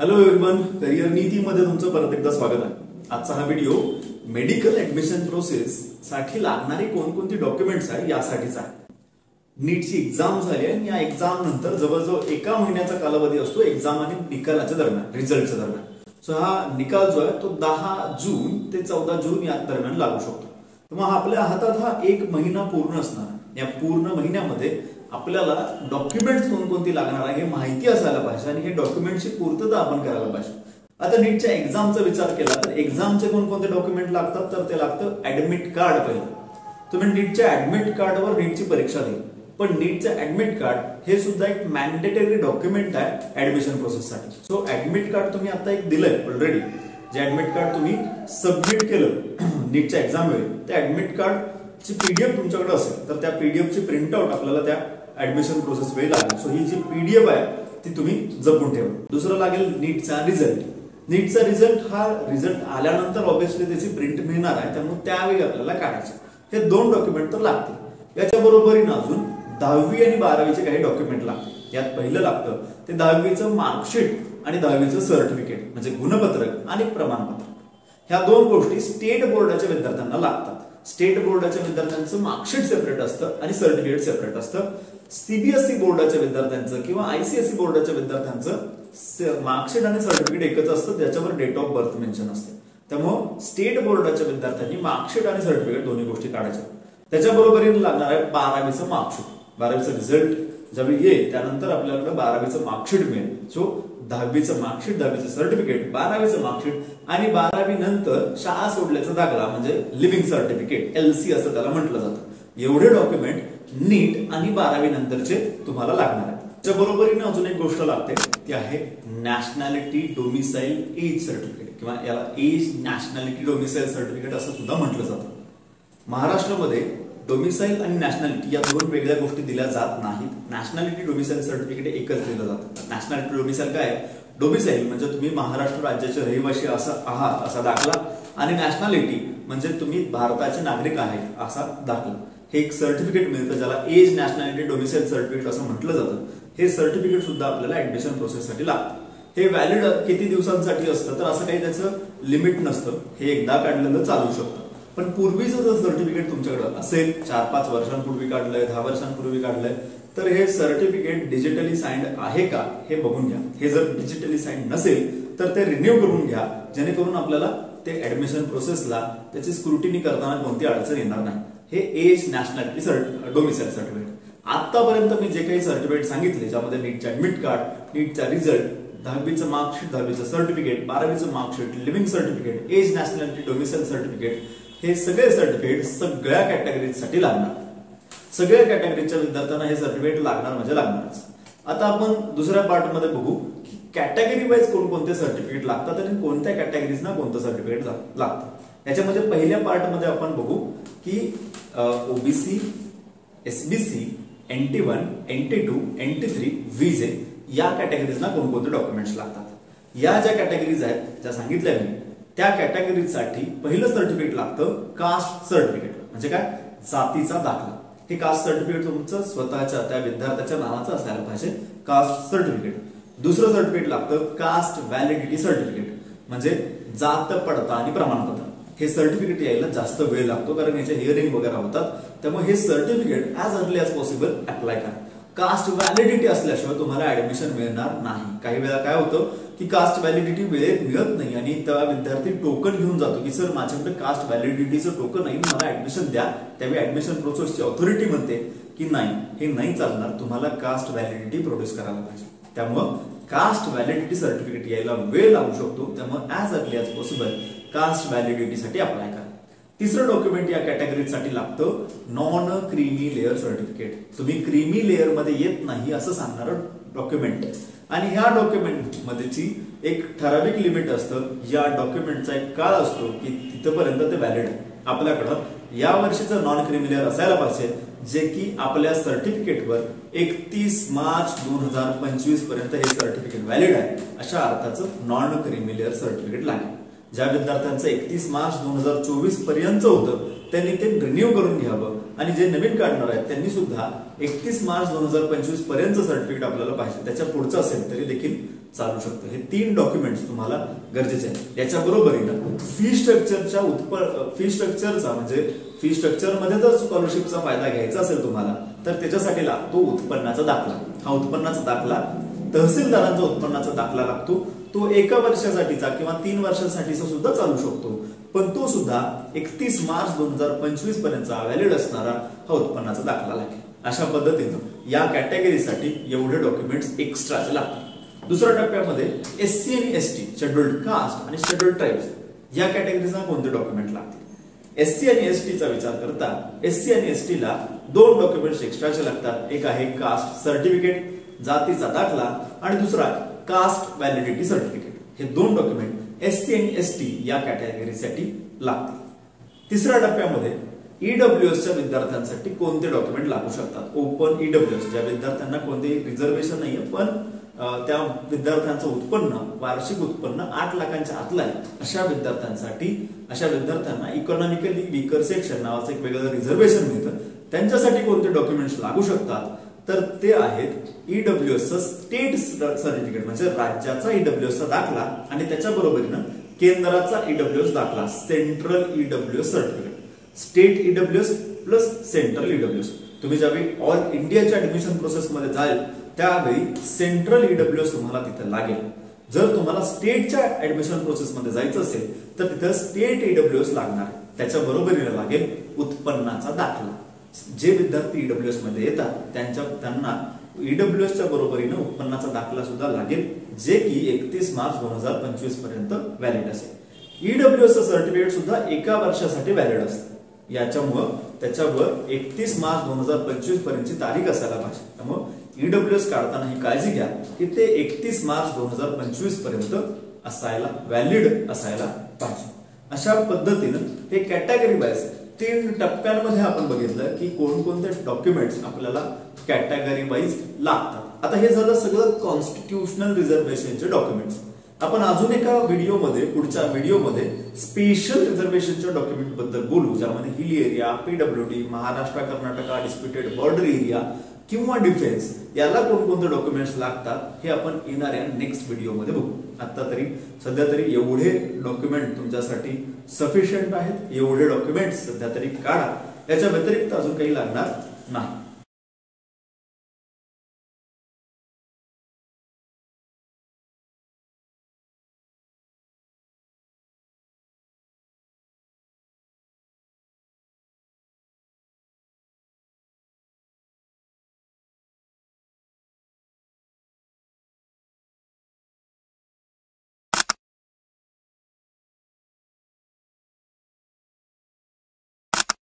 Hello everyone, career नीतीमध्ये तुमचं परत एकदा स्वागत आहे। आजचा हा व्हिडिओ मेडिकल ऍडमिशन प्रोसेस साठी लागणारी कोणकोणती डॉक्युमेंट्स आहे यासाठीचा आहे। नीटची एक्झाम झाली आणि या एक्झाम नंतर जवळजवळ एका महिन्याचा कालावधी असतो एक्झाम आणि निकालाच्या दरम्यान, रिझल्टच्या दरम्यान। सो हा निकाल जो आहे तो 10 जून ते 14 जून या दरम्यान लागू शकतो। तेव्हा आपल्या हातात हा एक महिना पूर्ण असणार आहे। या पूर्ण महिन्यामध्ये आपल्याला डॉक्युमेंट्स कोणकोणती लागणार आहे हे माहिती असायला पाहिजे आणि हे डॉक्युमेंटची पूर्तता आपण करायला पाहिजे। आता नीटच्या एक्झामचा विचार केला तर एक्झामचे कोणकोणते डॉक्युमेंट लागतात तर ते लागतं ऍडमिट कार्ड। पहिलं तुम्ही नीटच्या ऍडमिट कार्डवर नीटची परीक्षा दिली, पण नीटचं ऍडमिट कार्ड हे सुद्धा एक मॅन्डेटरी डॉक्युमेंट आहे ऍडमिशन प्रोसेससाठी। सो ऍडमिट कार्ड तुम्ही आता एक दिलंय ऑलरेडी, जे ऍडमिट कार्ड तुम्ही सबमिट केलं नीटच्या एक्झाम वेळी, त्या ऍडमिट कार्ड ची पीडीएफ तुमच्याकडे असेल तर त्या पीडीएफ ची प्रिंटआउट आपल्याला त्या ऍडमिशन प्रोसेस वेळी लागेल। सो ही जी पीडीएफ आहे ती तुम्ही जपून ठेवा। दुसरं लागेल नीटचा रिझल्ट। नीटचा रिझल्ट हा रिझल्ट आल्यानंतर ऑब्व्हियसली त्याची प्रिंट मिळणार आहे, त्यामुळे त्यावेळी आपल्याला काढायचं। हे दोन डॉक्युमेंट तर लागतील। याच्या बरोबरीने अजून 10वी आणि 12वीचे काही डॉक्युमेंट लागतील। यात पहिलं लागतं ते 10वीचं मार्कशीट आणि 10वीचं सर्टिफिकेट म्हणजे गुणपत्रक आणि प्रमाणपत्र। ह्या दोन गोष्टी स्टेट बोर्डाच्या विद्यार्थ्यांना लागतात। स्टेट बोर्डाच्या विद्यार्थ्यांचं मार्कशीट सेपरेट असतं आणि सर्टिफिकेट सेपरेट असतं। सीबीएसई बोर्डाच्या विद्यार्थ्यांचं किंवा आयसीएसई बोर्डाच्या विद्यार्थ्यांचं मार्कशीट आणि सर्टिफिकेट एकच असतं, ज्याच्यावर डेट ऑफ बर्थ मेन्शन असते। त्यामुळे स्टेट बोर्डाच्या विद्यार्थ्यांनी मार्कशीट आणि सर्टिफिकेट दोन्ही गोष्टी काढायच्या। त्याच्या बरोबरीने लागणार आहे 12वीचं मार्कशीट। 12वीचं रिझल्ट ज्यावेळी येईल त्यानंतर आपल्याकडे 12वीचं मार्कशीट मिळेल। सो 10वीचं मार्कशीट, 10वीचं सर्टिफिकेट, 12वीचं मार्कशीट आणि 12वी नंतर शाळा सोडल्याचा दाखला म्हणजे लिव्हिंग सर्टिफिकेट, एलसी असं त्याला म्हटलं जातं। एवढे डॉक्युमेंट नीट आणि 12वी नंतरचे तुम्हाला लागणार आहेत। त्या बरोबरीने अजून एक गोष्ट लागते ती आहे नॅशनॅलिटी डोमिसाइल एज सर्टिफिकेट किंवा याला एज नॅशनॅलिटी डोमिसाइल सर्टिफिकेट असं सुद्धा म्हटलं जातं। महाराष्ट्रामध्ये डोमिसाइल आणि नॅशनॅलिटी या दोन वेगळ्या गोष्टी दिल्या जात नाहीत। नॅशनॅलिटी डोमिसाइल सर्टिफिकेट एकच दिलं जातं। नॅशनॅलिटी डोमिसाइल काय? डोमिसाइल म्हणजे तुम्ही महाराष्ट्र राज्याचे रहिवासी आहात असा दाखला, आणि नॅशनॅलिटी म्हणजे तुम्ही भारताचे नागरिक आहेत असा दाखला। हे एक सर्टिफिकेट मिळतं ज्याला एज नॅशनॅलिटी डोमिसाइल सर्टिफिकेट असं म्हटलं जातं। हे सर्टिफिकेट सुद्धा आपल्याला ऍडमिशन प्रोसेससाठी लागतं। हे व्हॅलिड किती दिवसांसाठी असतं तर असं काही त्याचं लिमिट नसतं, हे एकदा काढलेलं चालू शकतं। पण पूर्वीचं जर सर्टिफिकेट तुमच्याकडे असेल, 4-5 वर्षांपूर्वी काढलंय, 10 वर्षांपूर्वी काढलंय, तर हे सर्टिफिकेट डिजिटली साइंड आहे का हे बघून घ्या। हे जर डिजिटली साइंड नसेल तर ते रिन्यू करून घ्या, जेणेकरून आपल्याला ते ऍडमिशन प्रोसेसला त्याची स्क्रुटिनी करताना कोणती अडचण येणार नाही। हे एज नॅशनॅलिटी डोमिसाइल सर्टिफिकेट। आतापर्यंत मी जे काही सर्टिफिकेट सांगितले, ज्यामध्ये नीटचा ऍडमिट कार्ड, नीटचा रिझल्ट, 10वीचं मार्कशीट, 10वीचं सर्टिफिकेट, 12वीचं marksheet, living certificate, age nationality domicile certificate, हे सगळे सर्टिफिकेट सगळ्या कॅटेगरीजसाठी लागणार। सगळ्या कॅटेगरीच्या विद्यार्थ्यांना हे सर्टिफिकेट लागणार म्हणजे लागणारच। आता आपण दुसऱ्या पार्ट मध्ये बघू की कॅटेगरी वाईज कोणकोणते सर्टिफिकेट लागतात आणि कोणत्या कॅटेगरीजना कोणतं सर्टिफिकेट लागतं। याच्यामध्ये पहिल्या पार्ट मध्ये आपण बघू की OBC, SBC, NT1, NT2, NT3, VJ या कॅटेगरीजना कोणकोणते डॉक्युमेंट्स लागतात। या ज्या कॅटेगरीज आहेत ज्या सांगितल्या मी, त्या कॅटेगरीसाठी पहिलं सर्टिफिकेट लागतं कास्ट सर्टिफिकेट म्हणजे काय? जातीचा दाखला। हे कास्ट सर्टिफिकेट तुमचं स्वतःच्या त्या विद्यार्थ्याच्या नावाचं असायला पाहिजे, कास्ट सर्टिफिकेट। दुसरं सर्टिफिकेट लागतं कास्ट व्हॅलिडिटी सर्टिफिकेट म्हणजे जात पडताळणी प्रमाणपत्र। हे सर्टिफिकेट यायला जास्त वेळ लागतो कारण याचे हिअरिंग वगैरे होतात, त्यामुळे हे certificate as early as possible apply करा। कास्ट व्हॅलिडिटी असल्याशिवाय तुम्हाला ऍडमिशन मिळणार नाही। काही वेळा काय होतं की कास्ट व्हॅलिडिटी वेळेत मिळत नाही आणि त्या विद्यार्थी टोकन घेऊन जातो की सर माझ्याकडे कास्ट व्हॅलिडिटीचं टोकन नाही, मला ऍडमिशन द्या। त्यावेळी ऍडमिशन प्रोसेसची ऑथॉरिटी म्हणते की नाही, हे नाही चालणार, तुम्हाला कास्ट व्हॅलिडिटी प्रोड्यूस करायला पाहिजे। त्यामुळं कास्ट व्हॅलिडिटी सर्टिफिकेट यायला वेळ लागू शकतो, त्यामुळे as early as possible caste व्हॅलिडिटीसाठी अप्लाय करा। तिसरं डॉक्युमेंट या कॅटेगरीसाठी लागतं नॉन क्रीमी लेअर सर्टिफिकेट। तुम्ही क्रीमी लेअर मध्ये येत नाही असं सांगणारं डॉक्युमेंट, आणि ह्या डॉक्युमेंट मध्येची एक ठराविक लिमिट असतं। या डॉक्युमेंटचा एक काळ असतो की तिथपर्यंत ते व्हॅलिड आहे। आपल्याकडं या वर्षीचं नॉन क्रीमी लेअर असायला पाहिजे, जे की आपल्या सर्टिफिकेटवर 31 मार्च 2025 पर्यंत हे सर्टिफिकेट व्हॅलिड आहे अशा अर्थाचं नॉन क्रीमी लेअर सर्टिफिकेट लागेल। ज्या विद्यार्थ्यांचं 31 मार्च 2024 पर्यंत होतं त्यांनी ते रिन्यू करून घ्यावं, आणि जे नवीन काढणार आहेत त्यांनी सुद्धा 31 मार्च 2025 पर्यंत सर्टिफिकेट आपल्याला पाहिजे। त्याच्या पुढचं असेल तरी देखील चालू शकतं. हे 3 डॉक्युमेंट्स तुम्हाला गरजेचे आहेत. याच्या बरोबरीनं फी स्ट्रक्चरचा म्हणजे फी स्ट्रक्चरमध्ये जर स्कॉलरशिपचा फायदा घ्यायचा असेल तुम्हाला तर त्याच्यासाठी लागतो उत्पन्नाचा दाखला. हा उत्पन्नाचा दाखला तहसीलदारांचा उत्पन्नाचा दाखला लागतो. तो 1 वर्षासाठीचा किंवा 3 वर्षासाठीचा सुद्धा चालू शकतो, पण तो सुद्धा 31 मार्च 2025 पर्यंतचा व्हॅलिड असणारा हा उत्पन्नाचा दाखला लागेल. अशा पद्धतीनं या कॅटेगरीसाठी एवढे डॉक्युमेंट्स एक्स्ट्राचे लागतात. दुसऱ्या टप्प्यामध्ये SC आणि ST शेड्युल्ड कास्ट आणि शेड्युल्ड ट्राइब्स या कॅटेगरीजना कोणते डॉक्युमेंट लागतील? SC आणि ST चा विचार करता SC आणि ST ला 2 डॉक्युमेंट्स एक्स्ट्राचे लागतात. एक आहे कास्ट सर्टिफिकेट, जातीचा दाखला, आणि दुसरा कास्ट व्हॅलिडिटी सर्टिफिकेट. हे 2 डॉक्युमेंट SC आणि ST या कॅटेगरीसाठी लागतील. तिसऱ्या टप्प्यामध्ये EWSच्या विद्यार्थ्यांसाठी कोणते डॉक्युमेंट लागू शकतात? ओपन EWS ज्या विद्यार्थ्यांना कोणतेही रिझर्वेशन नाहीये पण त्या विद्यार्थ्यांचं उत्पन्न वार्षिक उत्पन्न 8 लाखांच्या आतलं आहे अशा विद्यार्थ्यांना इकॉनॉमिकली वीकर सेक्शन नावाचं एक वेगळं रिझर्वेशन मिळतं. त्यांच्यासाठी कोणते डॉक्युमेंट्स लागू शकतात? तर ते आहेत EWSचं स्टेट सर्टिफिकेट म्हणजे राज्याचा EWSचा दाखला आणि त्याच्या बरोबरीनं केंद्राचा EWS दाखला, central EWS certificate. State EWS plus central EWS. तुम्ही ज्यावेळी ऑल इंडियाच्या ऍडमिशन प्रोसेसमध्ये जाल त्यावेळी सेंट्रल EWS तुम्हाला तिथे लागेल. जर तुम्हाला स्टेटच्या ऍडमिशन प्रोसेसमध्ये जायचं असेल तर तिथे स्टेट EWS लागणार. त्याच्या बरोबरीने लागेल उत्पन्नाचा दाखला. जे विद्यार्थी EWS मध्ये येतात त्यांना EWSच्या बरोबरीने उत्पन्नाचा दाखला सुद्धा लागेल, जे की 31 मार्च 2025 पर्यंत व्हॅलिड असेल. EWSचं सर्टिफिकेट सुद्धा 1 वर्षासाठी व्हॅलिड असतं. याच्यामुळं त्याच्यावर 31 मार्च 2025 पर्यंतची तारीख असायला पाहिजे. त्यामुळे EWS काढताना ही काळजी घ्या की ते 31 मार्च 2025 पर्यंत व्हॅलिड असायला पाहिजे. अशा पद्धतीनं हे कॅटेगरी वाईज 3 टप्प्यांमध्ये आपण बघितलं की कोणकोणते डॉक्युमेंट्स आपल्याला कॅटेगरी वाईज लागतात. आता हे झालं सगळं कॉन्स्टिट्यूशनल रिझर्वेशनचे डॉक्युमेंट्स. आपण अजून एका व्हिडिओमध्ये पुढच्या व्हिडिओमध्ये स्पेशल रिझर्वेशनच्या डॉक्युमेंट बद्दल बोलू, ज्यामध्ये hill area, PWD, Maharashtra Karnataka disputed border area किंवा डिफेन्स याला कोणकोणते डॉक्युमेंट्स लागतात हे आपण येणाऱ्या नेक्स्ट व्हिडिओमध्ये बघू. सध्या तरी एवढे डॉक्युमेंट तुमच्यासाठी सफिशियंट आहेत. एवढे डॉक्युमेंट्स सध्या तरी काढा. याच्या व्यतिरिक्त अजून काही लागणार नाही.